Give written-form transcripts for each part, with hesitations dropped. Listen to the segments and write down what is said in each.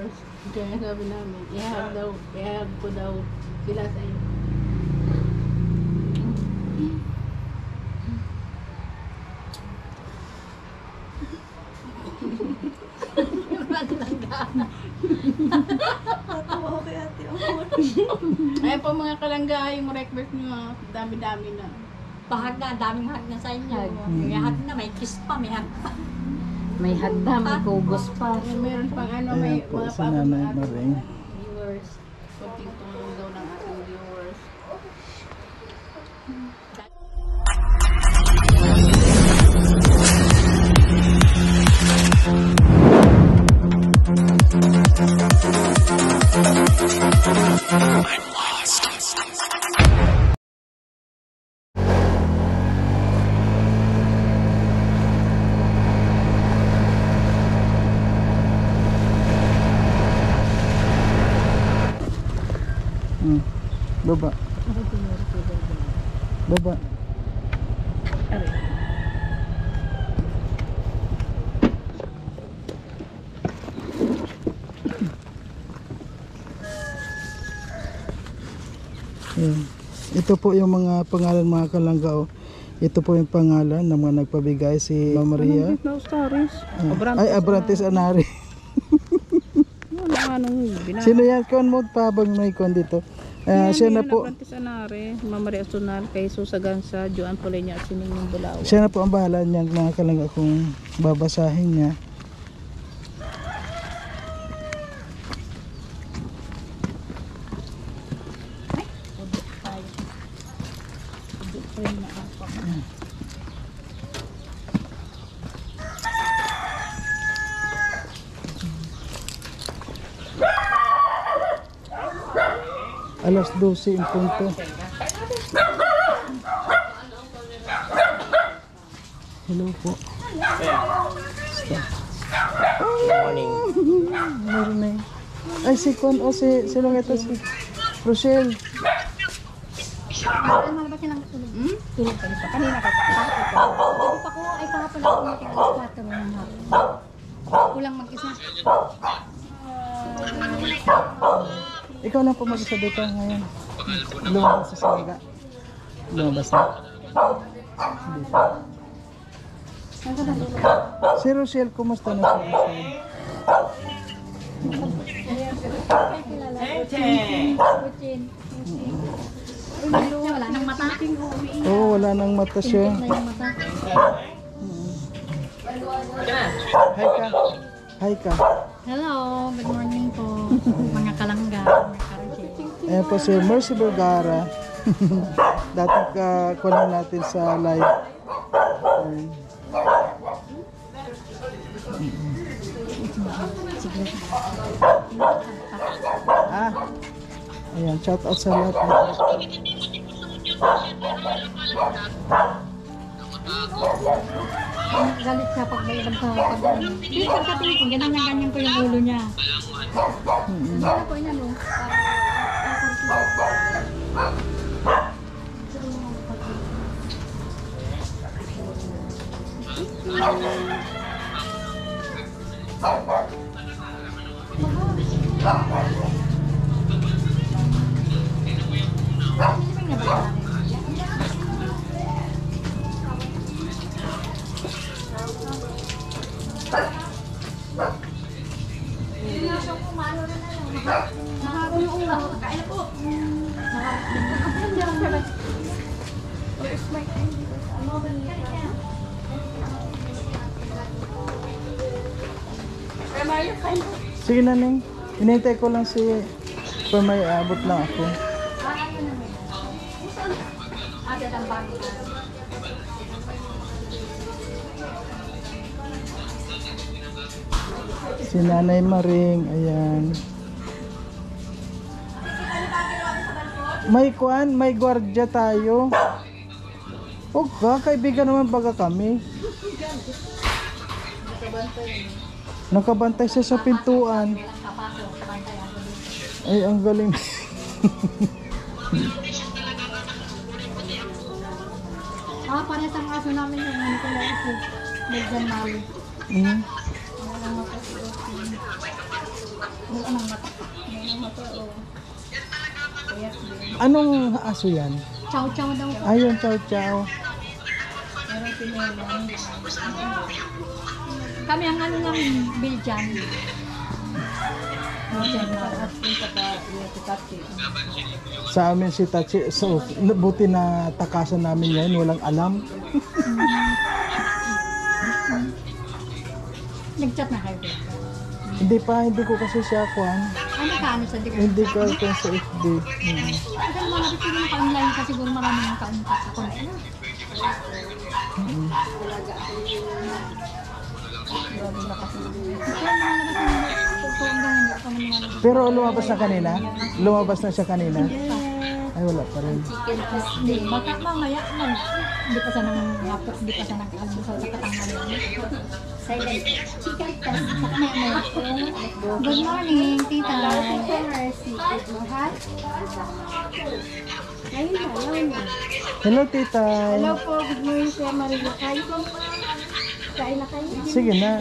viewers. Kaya sabi namin, ihag ko daw sila sa iyo. Tatawa ko kay Ate Amor. Ay po mga kalangga, yung request nyo, dami-dami na. Pahag na, daming hag na sa inyo. May hag na, may kiss pa, may hag pa. May hagda, may kugos pa. Meron pang ano, Ayan may po, mga si Nanay Maring. viewers. Kunting tulong daw ng ating viewers. Baba. Baba. Ayan. Ito po yung mga pangalan mga kalangga. Oh. Ito po yung pangalan ng mga nagpabigay si Mama Maria. Ay, Abrantes Anari. Sino yan? Kuan mo pa bang may kuan dito? Siya na po. Abrantes Anari, Mama Maria Astonal, kay Susa Gansa, Joan Polenya at Sining ng Bulawan. Siya na po ang bahala niyan mga kalangga kung babasahin niya. Alas 12 in punto. Hello po. Morning. Morning. Ay, si Kon o sinong ito si Rochelle. Ano ba silang tulog? Tulog pa nito. Kanina ka pa. Hindi pa ko ay kahapon ako umating alas 4 ng hapon. Kulang mag-isa. Ikaw lang po mag-isa dito ngayon. Lumabas sa salaga. Lumabas na. Si Rochelle, kumusta na siya? Putin. Wala nang mata. Oo, wala nang mata siya. Wala nang mata. Hi ka. Hi ka. Hello, good morning po. Mga kalangga. Ayan po si Mercy Vergara. Dating kakunan natin sa live. Ayan. Ayan, shout out sa lahat. Galit siya pag may ibang tao pag ano. Hindi, pagkatingin ko, ganyan ko yung ulo niya. Ano po yan, no? Sige na, Ning. Hinintay ko lang si pa may abot lang ako. Si Nanay Maring, ayan. May kuan, may gwardiya tayo. O kaibigan naman baga kami. Nakabantay siya sa pintuan. Ay, ang galing. Parehas ang aso namin yung ano ko lang ito. Medyan mali. Wala nang mata. Wala nang mata, oh. Anong aso yan? Chow-chow daw. Ayun, chow chow. Pero pinulang. Kami ang ano namin, Belgian. Belgian na. At yung saka yung titachi. Sa amin si Tachi, so buti na takasan namin ngayon, walang alam. Nag-chat na kayo. Hindi ko kasi siya kuhan. Ano ka, ano sa di Hindi ko kuhan sa FB. Kasi malapit sila naka-online ka, siguro maraming naka-contact ako na. Pero lumabas na kanina? Lumabas na siya kanina? Ay, wala pa rin. Hindi, baka mamaya man. Hindi pa siya nang hapot, hindi pa siya nag-almusal sa katanghalian. Silent. Chicken test. Baka maya. Good morning, tita. Hello, tita. Hello po, good morning Kuya Maria. Kain na kayo? Sige na.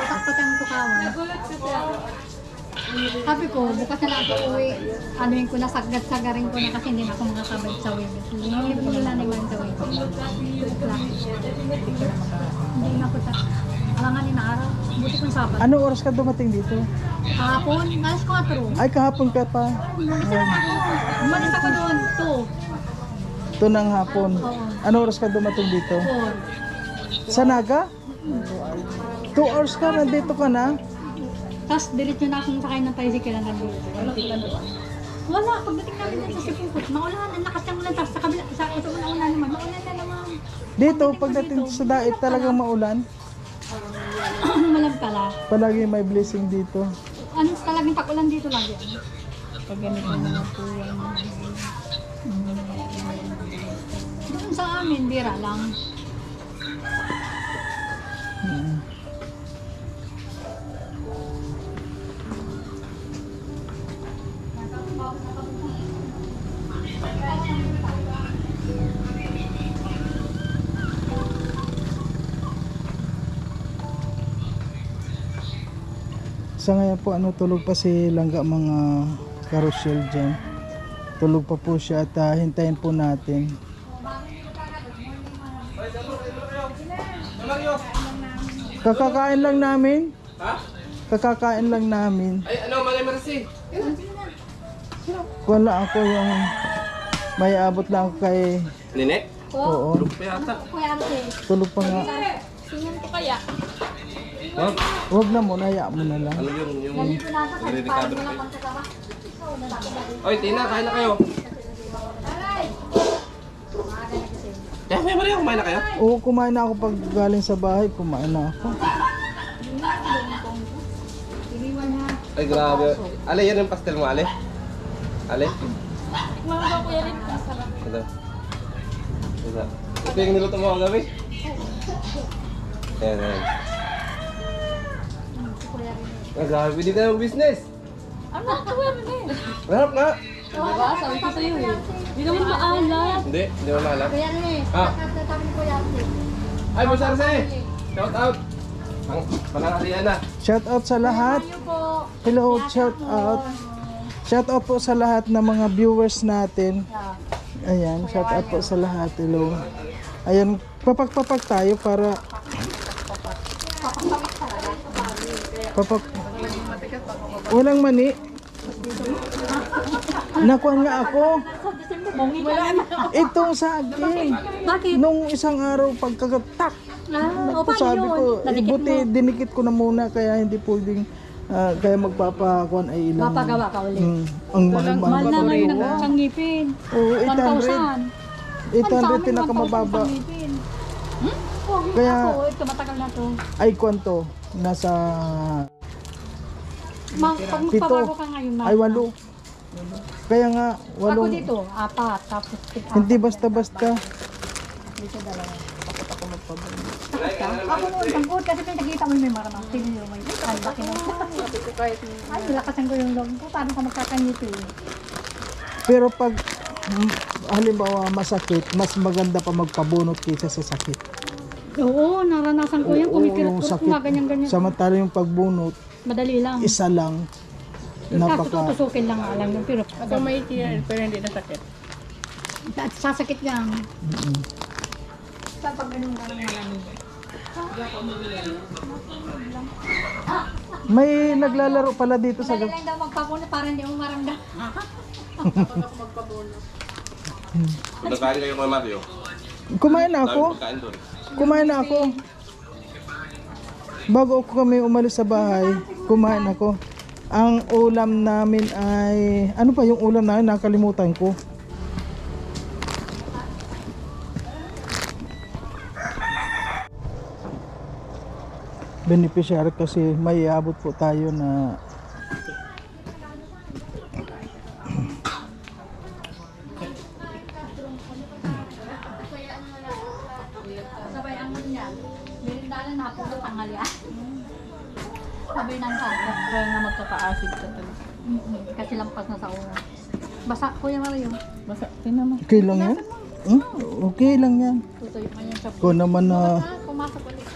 Takot ang tukawan. Nagulat kasi ako. Sabi ko, bukas na lang ako uwi. Anuin ko na, sagad-sagarin ko na kasi hindi na ako makakabad sa Webes. Hindi ko na naman sa Webes. Hindi na ako sa... Alangan ni na araw. Buti kong Sabado. Anong oras ka dumating dito? Kahapon, alas 4. Ay, kahapon ka pa. Umalis ako doon, 2. Ito ng hapon. Anong oras ka dumating dito? 4. Sa Naga? 2 hours ka, nandito ka na? Tapos, diretso na akong sakay ng tricycle na nandito. Wala, pagdating namin dun sa Sipukot, maulan, ang lakas ng ulan. Tapos sa kabila, sa una naman, maulan na naman. Dito, pagdating sa dait talagang maulan. Malam pala. Palagi may blessing dito. Ano talagang pag-ulan dito lagi? Pag ganito na po yan. Doon sa amin, bira lang. Sa ngayon po, tulog pa si Langga mga carousel dyan. Tulog pa po siya at hintayin po natin. Kakakain lang namin. Ha? Kakakain lang namin. Ay, ano, Malay Marcy? Wala ako yung may abot lang ako kay... Linek? Oo, Tulog pa yata. Kuya Ate, tulog pa nga. singin ko kaya. Wag. Huwag na muna, haya mo na lang. Ano yung Nandito na ako, kasi Nire-recover parang ka. wala pang kasama. Oy, Tina, kain na kayo. Eh, may Maria, kumain na kayo? Oo, kumain na ako pag galing sa bahay. Kumain na ako. Ay, grabe. Ale, yan yung pastel mo, Ale. Ale. Mga Kuya rin, masarap. Ito. Ito. Ito yung niluto mo kagabi? Ayan, ayan. Ay, grabe, pwede ka ng business. Ano ka Kuya rin? Harap nga. Diba? Sabi ko sa'yo eh. Hindi naman maalat. Hindi mo maalam. Kuya Ate, Ah. sabi ni Kuya Ate. Ay, Boss Arce! Shout out! Panangalian na. Shout out sa lahat. Hello, shout out. Shout out po sa lahat ng mga viewers natin. Ayan, shout out po sa lahat. Hello. Ayan, papak-papak tayo para... Papak... Walang mani. Nakuha nga ako. Itong saging. Bakit? Nung isang araw pagkagatak. O paano Sabi yun? ko, Nadikit buti mo. dinikit ko na muna kaya hindi pwedeng kaya magpapakuan ay ilang. Mapagawa ka ulit. Ang mahal-mahal Mahal na ngayon ko. ang ngipin. Oo, 1,000. 800 pinakamababa. Kaya Ako, ito matagal na to. ay kwanto nasa Pag Pito. magpabago ka ngayon, ay 8. Kaya nga Ako 8. dito, 4. Tapos Hindi basta-basta. dito 2. Takot ka? Ako noon, pangkot kasi pinagkita mo yung may maramang sino may ay, laki na. Ay, lakasan ko yung loob ko. Paano ka magkakangiti? Pero pag halimbawa masakit, mas maganda pa magpabunot kaysa sa sakit. Oo, naranasan ko yan. Oo, Kumikirot yung ko sakit. nga ganyan-ganyan. Samantala yung pagbunot, Madali lang. isa lang. Napaka Tutusukin lang nga lang yun. Pero Ako may tiyan, pero hindi nasakit. sasakit lang. Sa pag ganun ka ng malamig. may naglalaro pala dito sa Madali lang daw magpapuno para hindi mo maramdam. Nagkain kayo kay Mario. Kumain na ako. Pagkain doon. Kumain na ako. Bago ako kami umalis sa bahay, kumain ako. Ang ulam namin ay... Ano pa yung ulam namin? Nakalimutan ko. Beneficiary kasi may abot po tayo na... Sabay ang niya. Merindalan na po ito tanghalian. Sabay ng kain. Kaya nga magkaka-acid ka talaga. Kasi lampas na sa oras. Basa, Kuya Mario. Basta, naman. Okay lang yan? Hmm? Okay lang yan. Tutuyo man yan sa Ko naman na... pumasok ulit.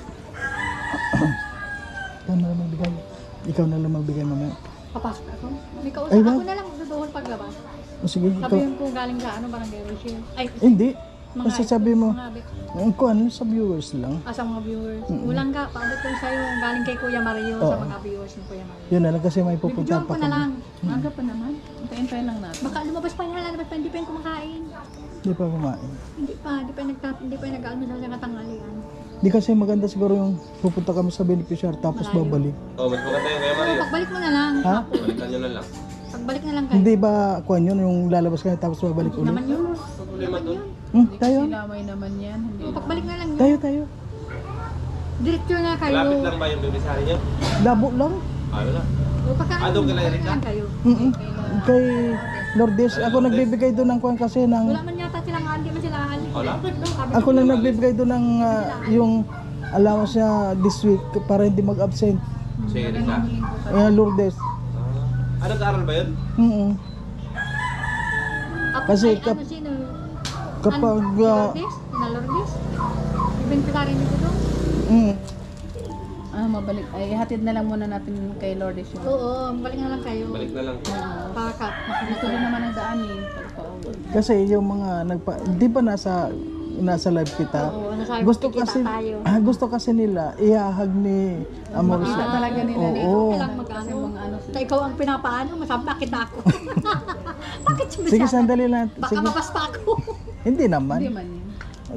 Ikaw na lang magbigay. Ikaw na lang magbigay mamaya. Papasok ako. May kausap. Ay, Ako wag. na lang magduduhol paglabas. O sige, ikaw. Sabihin ko galing sa Barangay Rochelle. Ay, Hindi. Kasi sabi mo, mga kung ano sa viewers lang. sa mga viewers. Ulang ka, paabot ko sa'yo galing kay Kuya Mario sa Oo. mga viewers ng Kuya Mario. Yun na lang kasi may pupunta Bibigyan pa ko na kami. lang. Maaga pa naman. Antayin lang natin. Baka lumabas pa yan, lalabas pa, hindi pa yung kumakain. Hindi pa kumain. Hindi pa yung nag-almusal sa katanghalian. Di kasi maganda siguro yung pupunta kami sa beneficiary tapos Malayo. babalik. Oh, mas maganda yung kay Mario. Pagbalik mo na lang. Ha? Balikan nyo na lang. Pagbalik na lang kayo. Hindi ba kuan yun yung lalabas kayo tapos babalik ulit? Naman yun. Problema doon. Tayo? Sinamay naman yan. Hindi. Pagbalik na lang yun. Tayo. Director nga kayo. Malapit lang ba yung bibisari nyo? Labo lang. Ano na? O pagkaan. Doon kay Pagbalik Erika? lang kayo. Kay Lourdes, ako nagbibigay doon ng kuan kasi ng... Wala man yata silang hindi man sila ahal. Oh, lapit lang. Ako lang nagbibigay doon ng yung allowance niya this week para hindi mag-absent. Si Erika. Lourdes. Nag-aaral ba yun? Kasi Ano sino? kapag... Lourdes? Sina Lourdes? Ibig ka rin dito doon? Mabalik. Ay, hatid na lang muna natin kay Lourdes yun. Oo, balik na lang kayo. Balik na lang. Pakat. Gusto rin naman ang daanin. Pagpauwi. kasi yung mga di ba nasa live kita? Oo, nasabi Gusto kita kasi tayo. gusto kasi nila ihahag ni Amor Makita sa talaga nila Oo. dito. Kailang mag-ano. Mga ano sila. Ikaw ang pinapaano, masama bakit ako? Bakit siya Sige, masyado? sandali lang. Baka Sige. mabas pa ako. Hindi naman. Hindi man yun.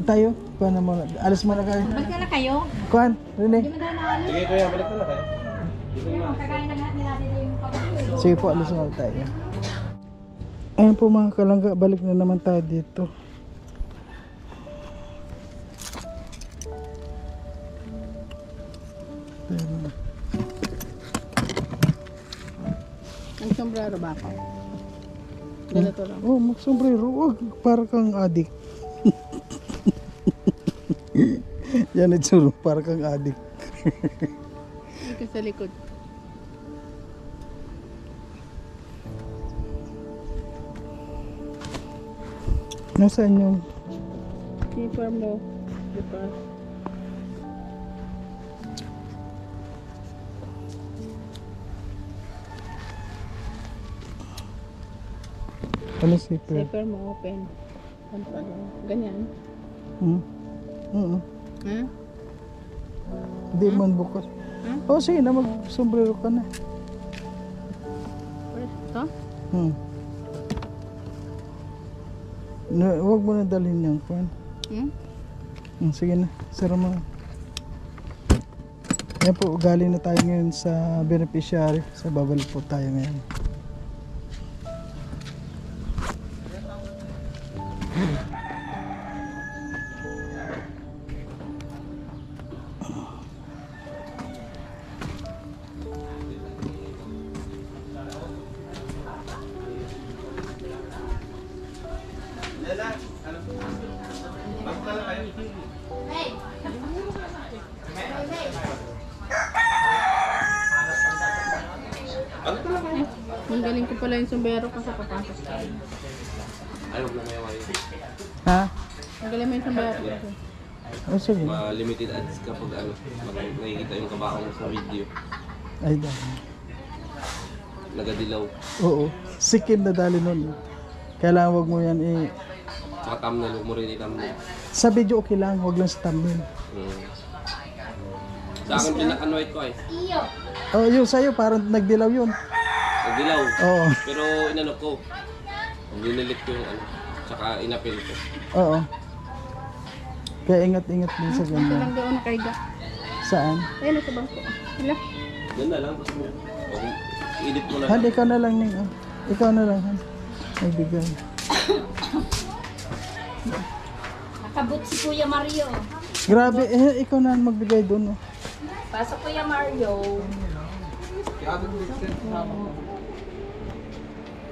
Tayo, kuhan na muna. Alis muna kayo. Balik na lang kayo. Kuhan, Rene. Hindi mo tayo naalis. Sige kuya, balik na lang kayo. Kakain na lahat nila dito yung pagkakas. Sige po, alis muna tayo. Ayun po mga kalangga, balik na naman tayo dito. Ang sombrero ba ako? Ganito lang. Oh, magsombrero. Wag, para kang adik. Yan itsuro, para kang adik. Ito sa likod. Nasaan yung... Uniform mo. Diba? Ano zipper? Zipper mo open. Ano pa doon? Ganyan. Ha? Hindi man bukas. Hmm? Oh, sige na, mag-sombrero ka na. Ito? Huwag mo na dalhin yan, Kwan. Sige na, sara mo. Yan po, galing na tayo ngayon sa beneficiary. Sa babalik po tayo ngayon. Ang galing ko pala yung sombrero kasi papasok tayo. Ayaw na may wayo. Ha? Ang galing mo yung sombrero kasi. Oh, sige. Limited ads kapag nakikita yung kabaong sa video. Ay, dali. Nagadilaw. Oo. Sikim na dali nun. Kailangan wag mo yan Saka thumbnail, huwag mo rin i-thumbnail. sa video okay lang, wag lang sa thumbnail. Sa akin pinaka-annoyed ko eh. Oh, yun sa'yo, parang nagdilaw yun. Nagdilaw. Oo. Pero inano ko. Dinilit ko yung ano. Tsaka inapil ko. Oo. Kaya ingat-ingat din sa ganyan. Lang doon nakaiga. Saan? Ayun, sa bangko. Hala. Ganda lang. Tapos mo. I-edit mo na. Han, ikaw na lang ning. Ikaw na lang, Han. Nagbigay. Nakabot si Kuya Mario. Grabe, ikaw na magbigay doon. Oh. Pasok Kuya Mario.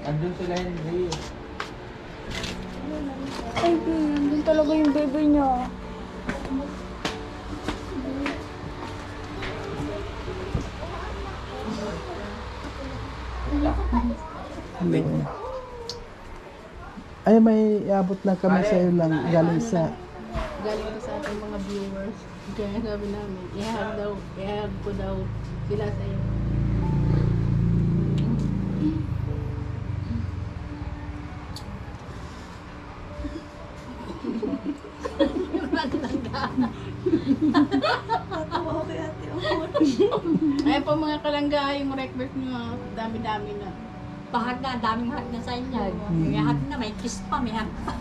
Andun sila hindi. Ay, nandun talaga yung bebe niya. Hello. Ay, may iabot lang kami sa iyo lang galing sa Galing ko sa ating mga viewers. Kaya sabi namin, ihag ko daw sila sa iyo. Ayan po mga kalangga, yung request nyo, dami-dami na. Bahag na, daming hag na sa inyo. May hag na, may kiss pa, may hag pa.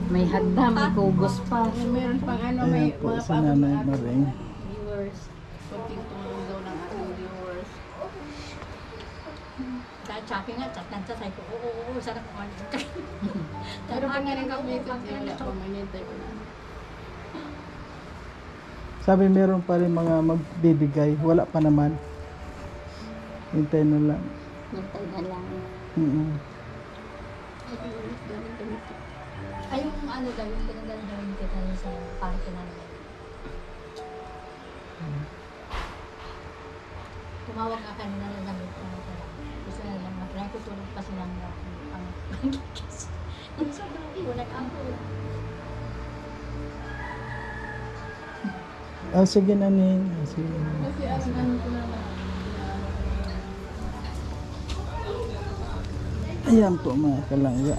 May hagda, may kugos pa. Meron pang ano, Ayan may po, mga sa paabot Nanay na Maring. viewers. Kunting tulong daw ng ating viewers. Dahil sabi nga, chat lang sa sabi ko, oo, sana ko ano. Pero pag nga nag-update, wala pa manintay ko na. Sabi meron pa rin mga magbibigay, wala pa naman. Hintay na lang. Hintay na lang. Ay, yung ano daw, yung pinagaling kita sa parke namin. Tumawag ka kanina na lang. Gusto na lang, matry ko tulog pa silang ang pangkikis. Ang sobrang kunag ako. Ah, sige na Ning. Ah, sige. Kasi ano ko na lang. Ayan po mga kalangga.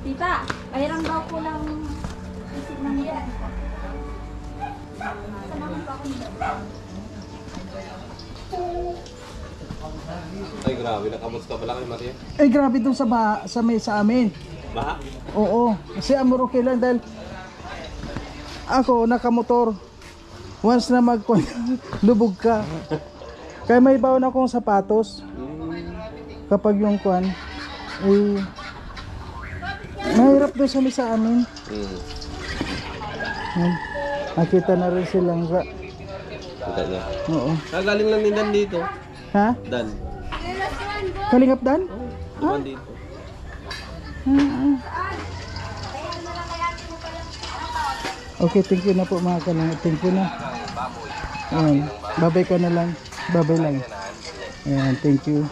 Tita, pahiram daw po ng isip ng yan. Salamat po ako nito. Ay grabe, nakabot ka pala kay Maria. Eh grabe dun sa sa amin. Baha? Oo, kasi amor okay lang dahil ako nakamotor. Once na lubog ka. Kaya may baon akong sapatos. Kapag yung kwan, eh, mahirap doon sa amin. Yan. Nakita na rin silang Kita niya. oo. Galing lang din Dan dito. Ha? Dan. Kalingap Dan? Duman dito. Okay, thank you na po mga kalangga. Thank you na. Ayan. Babay ka na lang. Babay lang. Ayan, thank you.